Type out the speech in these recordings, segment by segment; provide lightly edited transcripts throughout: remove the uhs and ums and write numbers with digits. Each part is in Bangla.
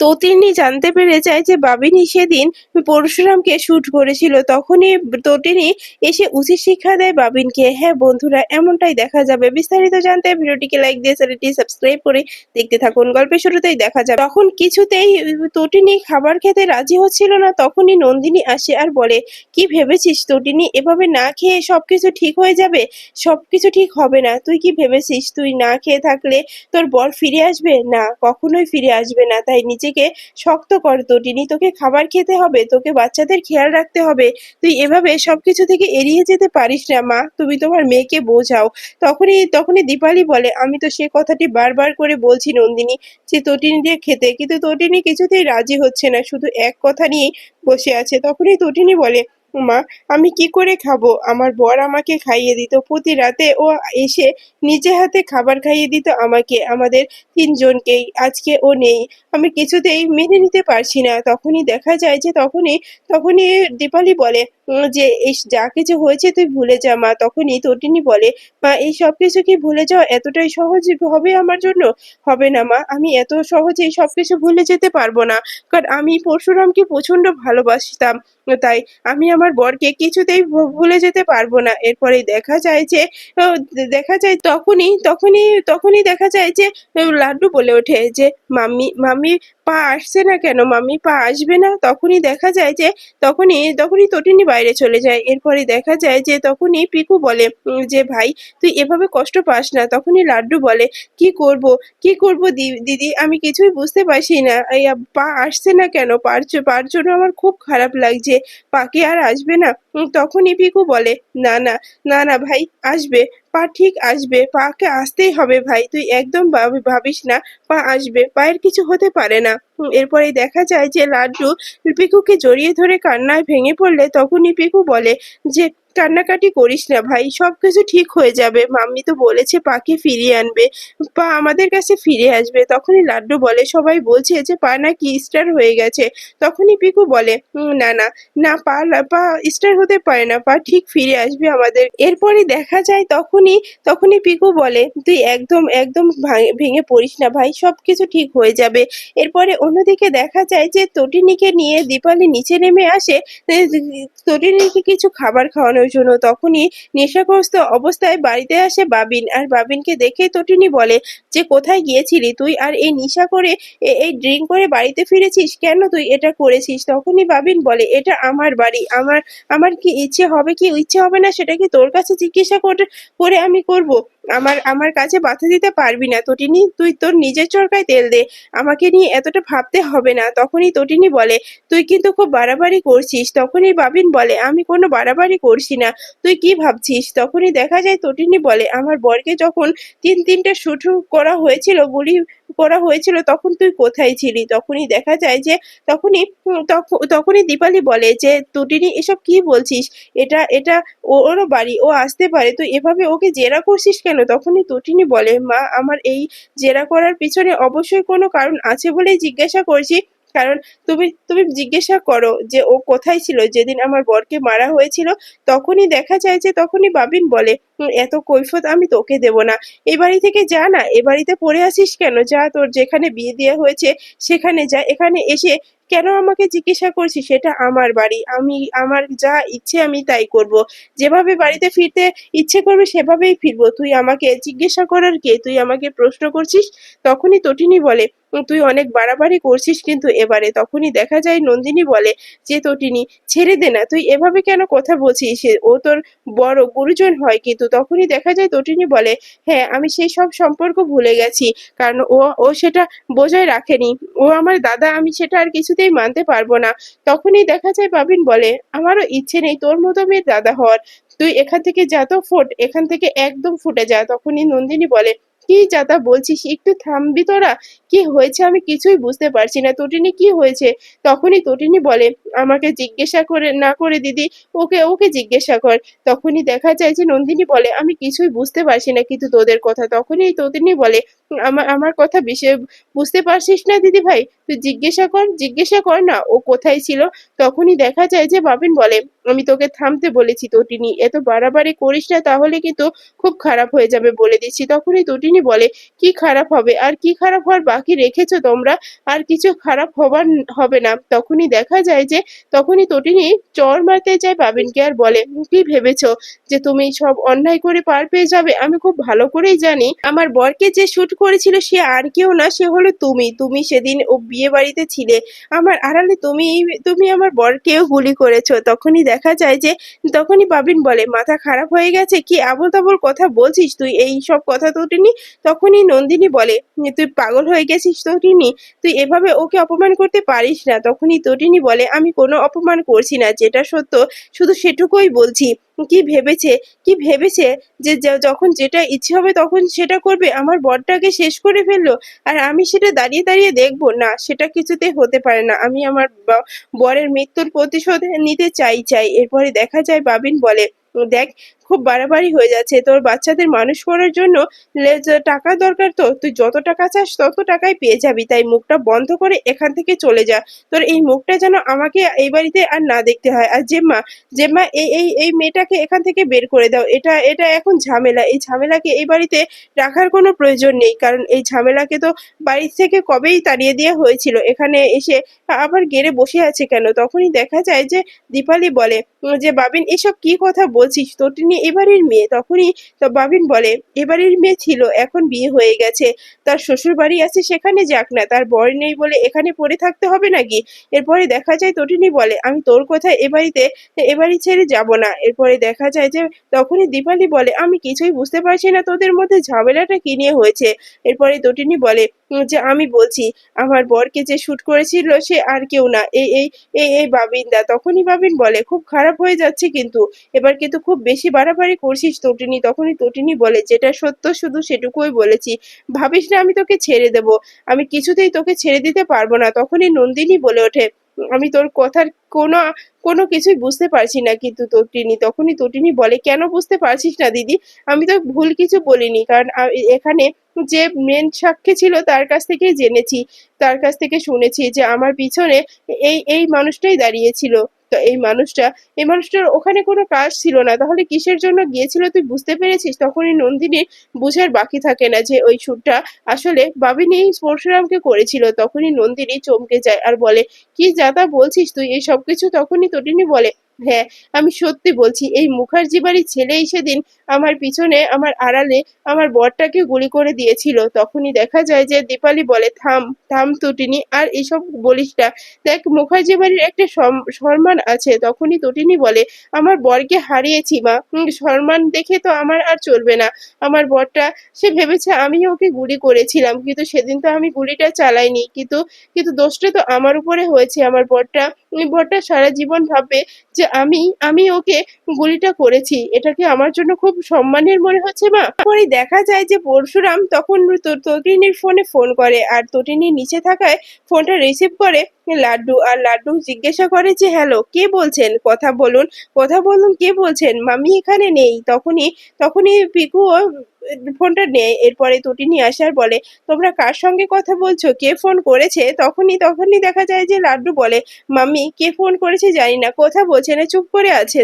তটিনী জানতে পেরে যায় যে বাবিনী সেদিন পরশুরামকে শুট করেছিল। তখনই তটিনী এসে উচিত শিক্ষা দেয় বাবিনকে। হ্যাঁ বন্ধুরা, এমনটাই দেখা যাবে। বিস্তারিত জানতে ভিডিওটিকে লাইক দিয়ে চ্যানেলটি সাবস্ক্রাইব করে দেখতে থাকুন। গল্পের শুরুতেই দেখা যাবে তখন কিছুতেই তটিনী খাবার খেতে রাজি হচ্ছিল না। তখনই নন্দিনী আসে আর বলে, কি ভেবেছিস তটিনী, এভাবে না খেয়ে সবকিছু ঠিক হয়ে যাবে? সবকিছু ঠিক হবে না। তুই কি ভেবেছিস তুই না খেয়ে থাকলে তোর বর ফিরে আসবে? না, কখনোই ফিরে আসবে না। তাই নিজেকে শক্ত কর তটিনী, তোকে খাবার খেতে হবে, তোকে বাচ্চাদের খেয়াল রাখতে হবে। তুই এভাবে সবকিছু থেকে এড়িয়ে যেতে পারিস না মা, তুমি তোমার মেয়েকে বোঝাও। তখনই দীপালি বলে, আমি তো সে কথাটি বারবার করে বলছি নন্দিনী, যে তটিনী দিয়ে খেতে, কিন্তু তটিনী কিছুতেই রাজি হচ্ছে না, শুধু এক কথা নিয়েই বসে আছে। তখনই তটিনী বলে, মা আমি কি করে খাবো? আমার বর আমাকে খাইয়ে দিত প্রতি রাতে, ও এসে নিজে হাতে খাবার খাইয়ে দিত আমাকে, আমাদের তিনজনকেই। আজকে ও নেই, আমি কিছুতেই মেনে নিতে পারছি না। তখনই দেখা যায় যে তখনই দীপালি বলে, যে এই যা কিছু হয়েছে তুই ভুলে যা মা। তখনই তটিনী বলে, মা এই সব কিছু কি ভুলে যাওয়া এতটাই সহজ হবে আমার জন্য? হবে না মা, আমি এত সহজেই সবকিছু ভুলে যেতে পারবো না। কারণ আমি পরশুরামকে প্রচন্ড ভালোবাসতাম, তাই আমি আমার বরকে কিছুতেই ভুলে যেতে পারবো না। এরপরে দেখা যায় যে দেখা যায় তখনই দেখা যায় যে লাড্ডু বলে ওঠে যে, মাম্মি মাম্মি পা আসছে না কেন? মাম্মি পা আসবে না? তখনই দেখা যায় যে তখনই তটিনী বাইরে চলে যায়। এরপরে দেখা যায় যে তখনই পিকু বলে, যে ভাই তুই এভাবে কষ্ট পাস না। তখনই লাড্ডু বলে, কি করব দিদি, আমি কিছুই বুঝতে পারছি না। এই পা আসছে না কেন? পার জন্য আমার খুব খারাপ লাগছে। পা কি আর আসবে না? তখনই পিকু বলে, না না, না না ভাই, আসবে, পা ঠিক আসবে, পাকে আসতেই হবে ভাই, তুই একদম ভাবিস না, পা আসবে, পায়ের কিছু হতে পারে না। এরপরে দেখা যায় যে লাড্ডু পিকুকে জড়িয়ে ধরে কান্নায় ভেঙে পড়লে তখনই পিকু বলে, যে কান্নাকাটি করিস না ভাই, সবকিছু ঠিক হয়ে যাবে। মাম্মি তো বলেছে পাকে ফিরিয়ে আনবে, পা আমাদের কাছে ফিরে আসবে। তখনই লাড্ডু বলে, সবাই বলছে যে পা নাকি স্টার হয়ে গেছে। তখনই পিকু বলে, না না, না পা স্টার হতে পারে না, পা ঠিক ফিরে আসবে আমাদের। এরপরে দেখা যায় তখনই পিকু বলে, তুই একদম একদম ভেঙে পড়িস না ভাই, সবকিছু ঠিক হয়ে যাবে। এরপরে অন্যদিকে দেখা যায় যে তটিনীকে নিয়ে দীপালি নিচে নেমে আসে তটিনীকে কিছু খাবার খাওয়ানোর জন্য। তখনই নেশাগ্রস্ত অবস্থায় বাড়িতে আসে বাবিন, আর বাবিনকে দেখে তটিনী বলে, যে কোথায় গিয়েছিলি তুই, আর এই নেশা করে এই ড্রিঙ্ক করে বাড়িতে ফিরেছিস কেন? তুই এটা করেছিস? তখনই বাবিন বলে, এটা আমার বাড়ি, আমার আমার কি ইচ্ছে হবে কি ইচ্ছে হবে না সেটা কি তোর কাছে জিজ্ঞাসা করে আমি করব? আমার কাছে বাধা দিতে পারবি না তটিনী, তুই তোর নিজের চরকায় তেল দে, আমাকে নিয়ে এতটা ভাবতে হবে না। তখনই তটিনী বলে, তুই কিন্তু খুব বাড়াবাড়ি করছিস। তখনই বাবিন বলে, আমি কোনো বাড়াবাড়ি করছি না, তুই কি ভাবছিস? তখনই দেখা যায় তটিনী বলে, আমার বরকে যখন তিনটা শুট গুলি করা হয়েছিল তখন তুই কোথায় ছিলি? তখনই দেখা যায় যে তখনই দীপালি বলে, যে তটিনী এসব কি বলছিস? এটা ওরও বাড়ি, ও আসতে পারে, তুই এভাবে ওকে জেরা করছিস কেন? তখনই তটিনী বলে, মা আমার এই জেরা করার পিছনে অবশ্যই কোনো কারণ আছে বলেই জিজ্ঞাসা করছি। কারণ তুমি জিজ্ঞাসা করো যে ও কোথায় ছিল যেদিন আমার বরকে মারা হয়েছিল। তখনই দেখা যায় যে তখনই বাবিন বলে, এত কৈফত আমি তোকে দেব না, এই বাড়ি থেকে যা না, এ বাড়িতে পড়ে আসিস কেন? যা, তোর যেখানে বিয়ে দেওয়া হয়েছে সেখানে যা, এখানে এসে কেন আমাকে জিজ্ঞাসা করছিস? সেটা আমার বাড়ি, আমি আমার যা ইচ্ছে আমি তাই করব, যেভাবে বাড়িতে ফিরতে ইচ্ছে করবে সেভাবেই ফিরবো। তুই আমাকে জিজ্ঞাসা করার কে? তুই আমাকে প্রশ্ন করছিস? তখনই তটিনী বলে, তুই অনেক বাড়াবাড়ি করছিস কিন্তু এবারে। তখনই দেখা যায় নন্দিনী বলে, যে তটিনী ছেড়ে দে না, তুই এভাবে কেন কথা বলছিস? ও তোর বড় গুরুজন হয় কিন্তু। তখনই দেখা যায় তটিনী বলে, হ্যাঁ আমি সেই সব সম্পর্ক ভুলে গেছি, কারণ ও সেটা বজায় রাখেনি, ও আমার দাদা, আমি সেটা আর কিছুতেই মানতে পারবো না। তখনই দেখা যায় বাবিন বলে, আমারও ইচ্ছে নেই তোর মতো মেয়ের দাদা হওয়ার, তুই এখান থেকে যা তো, ফোট এখান থেকে, একদম ফুটে যা। তখনই নন্দিনী বলে, কি যাতা বলছিস, একটু থামবি তোরা? কি হয়েছে আমি কিছুই বুঝতে পারছি না, তটিনী কি হয়েছে? তখনই তটিনী বলে, আমাকে জিজ্ঞাসা করে না করে দিদি, ওকে ওকে জিজ্ঞাসা কর। তখনই দেখা যায় যে নন্দিনী বলে, আমি কিছুই বুঝতে পারছি না কিন্তু তোদের কথা। তখনই তটিনী বলে, আমার আমার কথা বিষয় বুঝতে পারছিস না দিদি ভাই, তুই জিজ্ঞাসা কর না ও কোথায় ছিল। তখনই দেখা যায় যে বাবিন বলে, আমি তোকে থামতে বলেছি তটিনী, এত বাড়াবাড়ি করিস না, তাহলে কিন্তু খুব খারাপ হয়ে যাবে বলে দিচ্ছি। তখনই তটিনী বলে, কি খারাপ হবে? আর কি খারাপ হওয়ার বাকি রেখেছো তোমরা? আর কিছু খারাপ হবার হবে না। তখনই দেখা যায় যে তখনই তটিনী চড় মারতে যায় বাবিনকে আর বলে, কি ভেবেছো যে তুমি সব অন্যায় করে পার পেয়ে যাবে? আমি খুব ভালো করেই জানি আমার বরকে যে শুট করেছিল সে আর কেউ না, সে হলো তুমি। তুমি সেদিন ও বিয়ে বাড়িতে ছিলে, আমার আড়ালে তুমি তুমি আমার বরকেও গুলি করেছো। তখনই দেখা যায় যে তখনই বাবিন বলে, মাথা খারাপ হয়ে গেছে, কি আবোল তাবোল কথা বলছিস তুই, এই সব কথা তটিনী? তখনই নন্দিনী বলে, তুই পাগল হয়ে গেছিস তটিনী, তুই এভাবে ওকে অপমান করতে পারিস না। তখনই তটিনী বলে, আমি কোনো অপমান করছি না, যেটা সত্য শুধু সেটুকুই বলছি। কি ভেবেছে কি ভেবেছে যে যখন যেটা ইচ্ছে হবে তখন সেটা করবে? আমার বরটাকে শেষ করে ফেললো আর আমি সেটা দাঁড়িয়ে দাঁড়িয়ে দেখবো? না, সেটা কিছুতে হতে পারে না। আমি আমার বরের মৃত্যুর প্রতিশোধ নিতে চাই। এরপরে দেখা যায় বাবিন বলে, দেখ, খুব বাড়াবাড়ি হয়ে যাচ্ছে। তোর বাচ্চাদের মানুষ করার জন্য টাকা দরকার, তো তুই যত টাকা চাস তত টাকাই পেয়ে যাবি। তাই মুখটা বন্ধ করে এখান থেকে চলে যা। তোর এই মুখটা যেন আমাকে এই বাড়িতে আর না দেখতে হয়। আর জেম্মা, জেম্মা, এই মেয়েটাকে এখান থেকে বের করে দাও। এটা এটা এখন ঝামেলা। এই ঝামেলাকে এই বাড়িতে রাখার কোনো প্রয়োজন নেই, কারণ এই ঝামেলাকে তো বাড়ি থেকে কবেই তাড়িয়ে দেওয়া হয়েছিল। এখানে এসে আবার গেড়ে বসে আছে কেন? তখনই দেখা যায় যে দীপালি বলে, যে বাবিন, এসব কি কথা বলছিস? তটিনী এবাড়ির মেয়ে। তখনই তো বাবিন বলে, এবাড়ির মেয়ে ছিল, এখন বিয়ে হয়ে গেছে, তার শ্বশুর বাড়ি আছে, সেখানে যাক না। তার বর নেই বলে এখানে পড়ে থাকতে হবে নাকি? এরপরে দেখা যায় তটিনী বলে, আমি তোর কথা এ বাড়ি ছেড়ে যাব না। এরপরে দেখা যায় যে তখনই দীপালি বলে, আমি কিছুই বুঝতে পারছি না তোদের মধ্যে ঝামেলাটা কি নিয়ে হয়েছে। এরপরে তটিনী বলে, যে আমি বলছি, আমার বরকে যে শুট করেছিল সে আর কেউ না, এই বাবিনদা। তখনই বাবিন বলে, খুব খারাপ হয়ে যাচ্ছে কিন্তু, এবার কিন্তু খুব বেশি বাড়াবাড়ি করছিস তটিনী। তখনই তটিনী বলে, যেটা সত্য শুধু সেটুকুই বলেছি, ভাবিস না আমি তোকে ছেড়ে দেব, আমি কিছুতেই তোকে ছেড়ে দিতে পারবো না। তখনই নন্দিনী বলে ওঠে, আমি তোর কথার কোনো কোনো কিছুই বুঝতে পারছি না কিন্তু তটিনী। তখনই তটিনী বলে, কেন বুঝতে পারছিস না দিদি? আমি তো ভুল কিছু বলিনি, কারণ এখানে যে মেন সাক্ষী ছিল তার কাছ থেকেই জেনেছি, তার কাছ থেকে শুনেছি যে আমার পিছনে এই মানুষটাই দাঁড়িয়েছিল। তো এই মানুষটার ওখানে কোনো কাজ ছিল না, তাহলে কিসের জন্য গিয়েছিল তুই বুঝতে পেরেছিস? তখনই নন্দিনীর বুঝার বাকি থাকে না যে ওই শুটটা আসলে বাবিনী পরশুরামকে করেছিল। তখনই নন্দিনী চমকে যায় আর বলে, কি যাতা বলছিস তুই এই সব কিছু? তখনই তটিনী বলে, হ্যাঁ, আমি সত্যি বলছি, এই মুখার্জি বাড়ির ছেলেই সেদিন আমার পিছনে, আমার আড়ালে আমার বরটাকে গুলি করে দিয়েছিল। তখনই দেখা যায় যে দীপালি বলে, থাম থাম তটিনী, আর এসব বলিস না। দেখ, মুখার্জি বাড়ির একটা সম্মান আছে। তখনই তটিনী বলে, আমার বরকে হারিয়েছি মা, সম্মান দেখে তো আমার আর চলবে না। আমার বরটা, সে ভেবেছে আমি ওকে গুলি করেছিলাম, কিন্তু সেদিন তো আমি গুলিটা চালাইনি। কিন্তু কিন্তু দোষটা তো আমার উপরে হয়েছে। আমার বরটা সারা জীবন ভাববে যে আমি ওকে গুলিটা করেছি। এটা কি আমার জন্য খুব সম্মানের মনে হচ্ছে মা? পরে দেখা যায় যে পরশুরাম তখন তটিনীর ফোনে ফোন করে, আর তটিনী নিচে থাকায় ফোনটা রিসিভ করে লাড্ডু। আর লাড্ডু জিজ্ঞাসা করে যে, হ্যালো, কে বলছেন? কথা বলুন, কে বলছেন? মামি এখানে নেই। তখনই তখনই পিকুও ফোনটা নেয়। এরপরে তটিনী আসার বলে, তোমরা কার সঙ্গে কথা বলছো? কে ফোন করেছে? তখনই দেখা যায় যে লাড্ডু বলে, মাম্মি, কে ফোন করেছে জানি না, কথা বলছে না, চুপ করে আছে।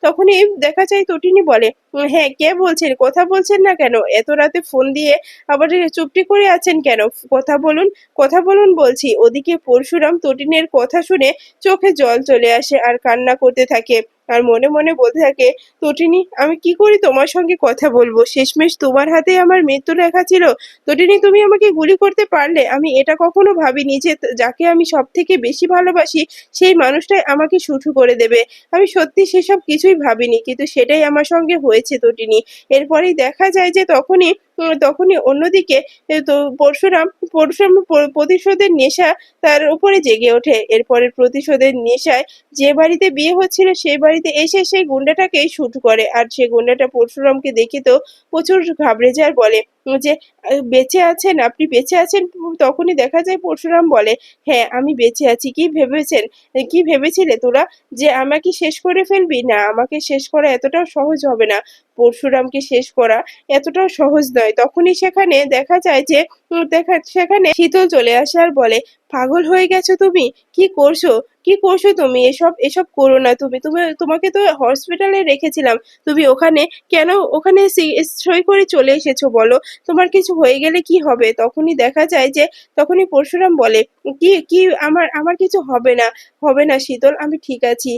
তখনই দেখা যায় তটিনী বলে, হ্যাঁ, কে বলছেন? কথা বলছেন না কেন? এত রাতে ফোন দিয়ে আবার চুপটি করে আছেন কেন? কথা বলুন বলছি। ওদিকে পরশুরাম তটিনের কথা শুনে চোখে জল চলে আসে আর কান্না করতে থাকে, আর মনে মনে বলতে থাকে, তটিনী, আমি কি করে তোমার সঙ্গে কথা বলবো? শেষমেশ তোমার হাতে আমার মৃত্যু লেখা ছিল। তটিনী, তুমি আমাকে গুলি করতে পারলে। আমি এটা কখনো ভাবিনি যে যাকে আমি সব থেকে বেশি ভালোবাসি সেই মানুষটাই আমাকে শুটু করে দেবে। আমি সত্যি সেসব কিছুই ভাবিনি, কিন্তু সেটাই আমার সঙ্গে হয়েছে তটিনী। এরপরেই দেখা যায় যে তখনই অন্যদিকে তো পরশুরাম প্রতিশোধের নেশা তার উপরে জেগে ওঠে। এরপরে প্রতিশোধের নেশায় যে বাড়িতে বিয়ে হচ্ছিল সেই বাড়িতে এসে সেই গুন্ডাটাকেই শুট করে, আর সে গুন্ডাটা পরশুরামকে দেখে তো প্রচুর ঘাবড়ে যায়, বলে যে, বেঁচে আছেন আপনি, বেঁচে আছেন? তখনই দেখা যায় পরশুরাম বলে, হ্যাঁ, আমি বেঁচে আছি। কি ভেবেছিলে তোরা যে আমাকে শেষ করে ফেলবি? না, আমাকে শেষ করা এতটাও সহজ হবে না। পরশুরামকে শেষ করা এতটাও সহজ নয়। তখনই সেখানে দেখা যায় যে সেখানে শীতল চলে আসে আর বলে, পাগল হয়ে গেছো তুমি? কি করছো? কি করছো তুমি? এসব এসব করো না তুমি। তোমাকে তো হসপিটালে রেখেছিলাম। তুমি ওখানে কেন ওখানে সই করে চলে এসেছো বলো? তোমার কিছু হয়ে গেলে কি হবে? তখনই দেখা যায় যে তখনই পরশুরাম বলে, "কি কি আমার কিছু হবে না। হবে না শীতল, আমি ঠিক আছি।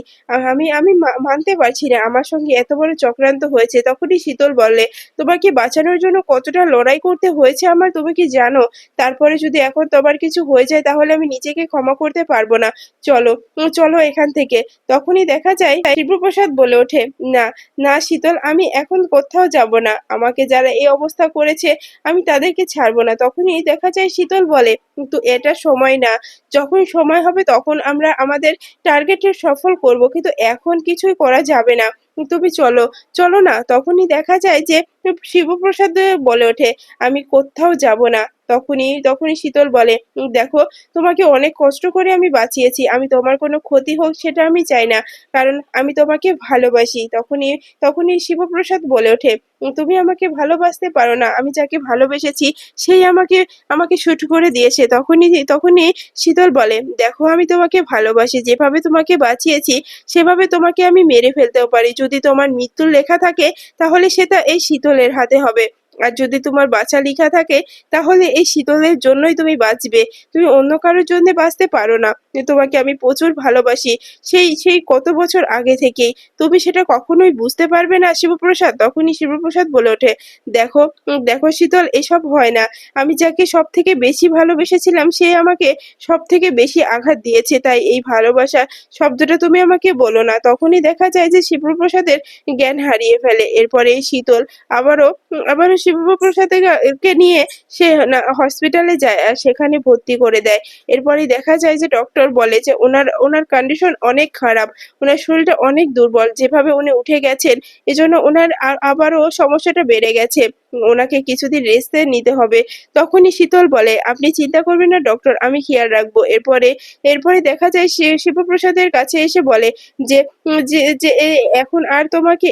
আমি আমি মানতে পারছি না আমার সঙ্গে এত বড় চক্রান্ত হয়েছে।" তখনই শীতল বলে, "তোমাকে বাঁচানোর জন্য কতটা লড়াই করতে হয়েছে আমার তুমি কি জানো? তারপরে যদি এখন তোমার কিছু হয়ে যায় তাহলে আমি নিজেকে ক্ষমা করতে পারবো না। চলো, চলো এখান থেকে।" তখনই দেখা যায় শিবপ্রসাদ বলে ওঠে, "না, না শীতল, আমি এখন কোথাও যাব না। আমাকে যারা এই অবস্থা করেছে আমি তাদেরকে ছাড়বো না।" তখনই দেখা যায় শীতল বলে, "কিন্তু এটা সময় না। যখন সময় হবে তখন আমরা আমাদের টার্গেটে সফল করব। কিন্তু এখন কিছুই করা যাবে না। তুমি চলো, চলো না।" তখনই দেখা যায় যে শিবপ্রসাদ বলে ওঠে, "আমি কোত্থাও যাব না।" তখনই শীতল বলে, দেখো, তোমাকে অনেক কষ্ট করে আমি বাঁচিয়েছি। আমি তোমার কোনো ক্ষতি হোক সেটা আমি চাই না। কারণ আমি তোমাকে ভালোবাসি।" তখনই শিবপ্রসাদ বলে ওঠে, তুমি আমাকে ভালোবাসতে পারো না। আমি যাকে ভালোবেসেছি সেই আমাকে আমাকে শুট করে দিয়েছে।" তখনই শীতল বলে, "দেখো, আমি তোমাকে ভালোবাসি। যেভাবে তোমাকে বাঁচিয়েছি সেভাবে তোমাকে আমি মেরে ফেলতেও পারি। যদি তোমার মৃত্যুর লেখা থাকে তাহলে সেটা এই শীতলের হাতে হবে। আর যদি তোমার বাঁচা লিখা থাকে তাহলে এই শীতলের জন্যই তুমি বাঁচবে। তুমি অন্য কারোর জন্যে বাঁচতে পারো না। তোমাকে আমি প্রচুর ভালোবাসি। সেই কত বছর আগে থেকেই। তুমি সেটা কখনোই বুঝতে পারবে না শিবপ্রসাদ।" তখনই শিবপ্রসাদ বলে ওঠে, "দেখো, দেখো শীতল, এসব হয় না। আমি যাকে সবথেকে বেশি ভালোবেসেছিলাম সে আমাকে সবথেকে বেশি আঘাত দিয়েছে। তাই এই ভালোবাসা শব্দটা তুমি আমাকে বলো না।" তখনই দেখা যায় যে শিবপ্রসাদের জ্ঞান হারিয়ে ফেলে। এরপরে এই শীতল আবারও শিবপ্রসাদের কে নিয়ে সে হসপিটালে যায় আর সেখানে ভর্তি করে দেয়। এরপরেই দেখা যায় যে ডক্টর বলে যে ওনার কন্ডিশন অনেক খারাপ। উনার শরীরটা অনেক দুর্বল। যেভাবে উনি উঠে গেছেন এজন্য উনার আবারও সমস্যাটা বেড়ে গেছে। ওনাকে কিছুদিন রেস্টে নিতে হবে। তখনই শীতল বলে, "আপনি চিন্তা করবেন না ডক্টর, আমি খেয়াল রাখবো।" এরপরে দেখা যায় শিবপ্রসাদের কাছে এসে বলে যে যে যে এখন আর তোমাকে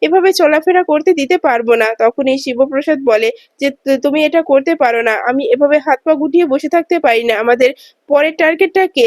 এভাবে চলাফেরা করতে দিতে পারবো না। তখনই শিবপ্রসাদ বলে যে, তুমি এটা করতে পারো না। আমি এভাবে হাত পা গুটিয়ে বসে থাকতে পারি না। আমাদের পরের টার্গেটটা কে?"